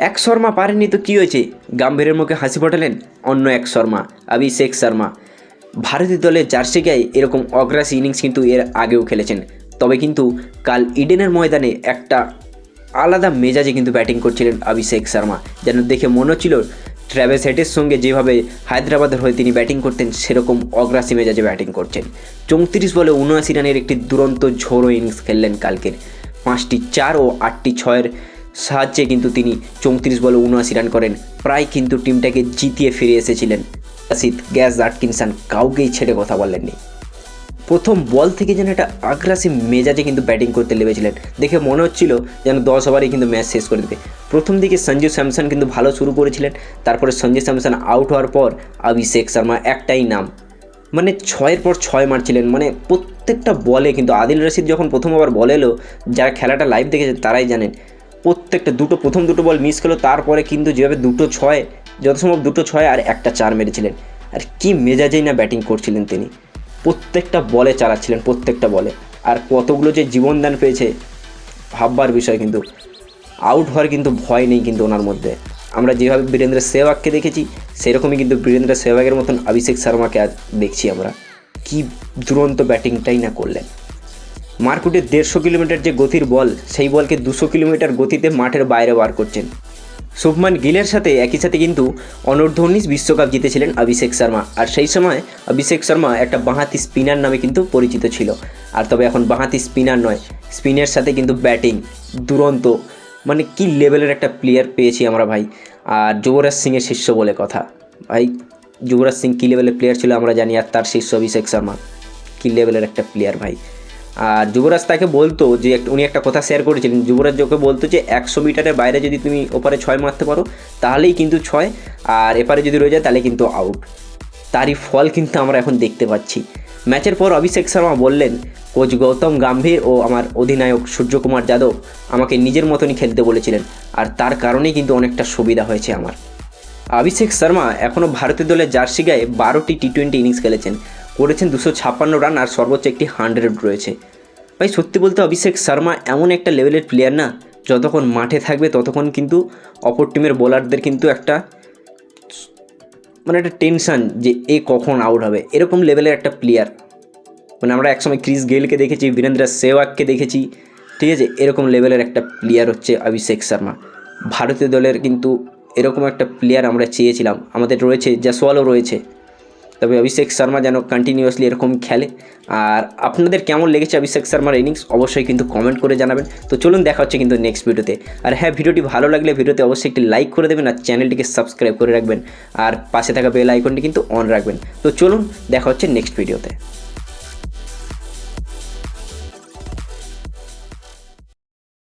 এক শর্মা পারেননি তো কী হয়েছে, গাম্ভীরের মুখে হাসি ফোটালেন অন্য এক শর্মা, অভিষেক শর্মা। ভারতীয় দলের জার্সি গায়ে এরকম অগ্রাসী ইনিংস কিন্তু এর আগেও খেলেছেন, তবে কিন্তু কাল ইডেনের ময়দানে একটা আলাদা মেজাজে কিন্তু ব্যাটিং করছিলেন অভিষেক শর্মা। যেন দেখে মনে হচ্ছিল ট্র্যাভিস হেডের সঙ্গে যেভাবে হায়দ্রাবাদের হয়ে তিনি ব্যাটিং করতেন সেরকম অগ্রাসী মেজাজে ব্যাটিং করছেন। 34 বলে 79 রানের একটি দুরন্ত ঝোড়ো ইনিংস খেললেন কালকের। 5টি 4 ও 8টি 6-এর সাহায্যে কিন্তু তিনি 34 বলে 79 রান করেন, প্রায় কিন্তু টিমটাকে জিতিয়ে ফিরে এসেছিলেন। আসিত গ্যাস আটকিনসন কাউকেই ছেড়ে কথা বলেননি। প্রথম বল থেকে যেন একটা আগ্রাসী মেজাজে কিন্তু ব্যাটিং করতে লেগেছিলেন, দেখে মনে হচ্ছিল যেন 10 ওভারেই কিন্তু ম্যাচ শেষ করে দেবে। প্রথম দিকে সঞ্জু স্যামসন কিন্তু ভালো শুরু করেছিলেন, তারপরে সঞ্জু স্যামসন আউট হওয়ার পর অভিষেক শর্মা একটাই নাম, মানে 6-এর পর 6 মারছিলেন। মানে প্রত্যেকটা বলে কিন্তু আদিল রশিদ যখন প্রথম ওভার বল এলো, যারা খেলাটা লাইভ দেখেছে তারাই জানেন, প্রত্যেকটা প্রথম দুটো বল মিস খেলো, তারপরে কিন্তু যেভাবে 2টো 6, যত সম্ভব 2টো 6 আর একটা 4 মেরেছিলেন। আর কি মেজাজেই না ব্যাটিং করছিলেন তিনি, প্রত্যেকটা বলে চালাচ্ছিলেন, প্রত্যেকটা বলে। আর কতগুলো যে জীবনদান পেয়েছে ভাববার বিষয়। কিন্তু আউট হওয়ার কিন্তু ভয় নেই কিন্তু ওনার মধ্যে। আমরা যেভাবে বীরেন্দ্র সেহবাগকে দেখেছি সেরকমই কিন্তু বীরেন্দ্র সেহবাগের মতন অভিষেক শর্মাকে আজ দেখছি আমরা। কি দুরন্ত ব্যাটিংটাই না করলেন। মারকুটের 150 কিলোমিটার যে গতির বল, সেই বলকে 200 কিলোমিটার গতিতে মাঠের বাইরে বার করছেন। শুভমান গিলের সাথে একই সাথে কিন্তু অনূর্ধ্ব-19 বিশ্বকাপ জিতেছিলেন অভিষেক শর্মা। আর সেই সময় অভিষেক শর্মা একটা বাঁহাতি স্পিনার নামে কিন্তু পরিচিত ছিল। আর তবে এখন বাঁহাতি স্পিনার নয়, স্পিনের সাথে কিন্তু ব্যাটিং দুরন্ত, মানে কি লেভেলের একটা প্লেয়ার পেয়েছি আমরা ভাই। আর যুবরাজ সিংয়ের শিষ্য বলে কথা ভাই, যুবরাজ সিং কী লেভেলের প্লেয়ার ছিল আমরা জানি, আর তার শিষ্য অভিষেক শর্মা কী লেভেলের একটা প্লেয়ার ভাই। আর যুবরাজ তাকে বলতো যে উনি একটা কথা শেয়ার করেছিলেন, যুবরাজ ওকে বলতো যে 100 মিটারের বাইরে যদি তুমি ওপারে 6 মারতে পারো তাহলেই কিন্তু 6, আর এপারে যদি রয়ে যায় তাহলে কিন্তু আউট। তারই ফল কিন্তু আমরা এখন দেখতে পাচ্ছি। ম্যাচের পর অভিষেক শর্মা বললেন, কোচ গৌতম গম্ভীর ও আমার অধিনায়ক সূর্যকুমার যাদব আমাকে নিজের মতনই খেলতে বলেছিলেন, আর তার কারণেই কিন্তু অনেকটা সুবিধা হয়েছে আমার। অভিষেক শর্মা এখনও ভারতীয় দলের জার্সি গায়ে 12টি টি20 ইনিংস খেলেছেন, করেছেন 256 রান, আর সর্বোচ্চ একটি 100 রয়েছে। ভাই সত্যি বলতে অভিষেক শর্মা এমন একটা লেভেলের প্লেয়ার না, যতক্ষণ মাঠে থাকবে ততক্ষণ কিন্তু অপর টিমের বোলারদের কিন্তু একটা মানে একটা টেনশান যে এ কখন আউট হবে, এরকম লেভেলের একটা প্লেয়ার। মানে আমরা একসময় ক্রিস গেইলকে দেখেছি, বীরেন্দ্র সেহবাগকে দেখেছি, ঠিক আছে, এরকম লেভেলের একটা প্লেয়ার হচ্ছে অভিষেক শর্মা। ভারতীয় দলের কিন্তু এরকম একটা প্লেয়ার আমরা চেয়েছিলাম, আমাদের রয়েছে, জয়সওয়ালও রয়েছে, তবে অভিষেক শর্মা যেন কন্টিনিউয়াসলি এরকম খেলে। আর আপনাদের কেমন লেগেছে অভিষেক শর্মার ইনিংস অবশ্যই কিন্তু কমেন্ট করে জানাবেন। তো চলুন দেখা হচ্ছে কিন্তু নেক্সট ভিডিওতে। আর হ্যাঁ, ভিডিওটি ভালো লাগলে ভিডিওতে অবশ্যই একটি লাইক করে দেবেন, আর চ্যানেলটিকে সাবস্ক্রাইব করে রাখবেন, আর পাশে থাকা বেল আইকনটি কিন্তু অন রাখবেন। তো চলুন দেখা হচ্ছে নেক্সট ভিডিওতে।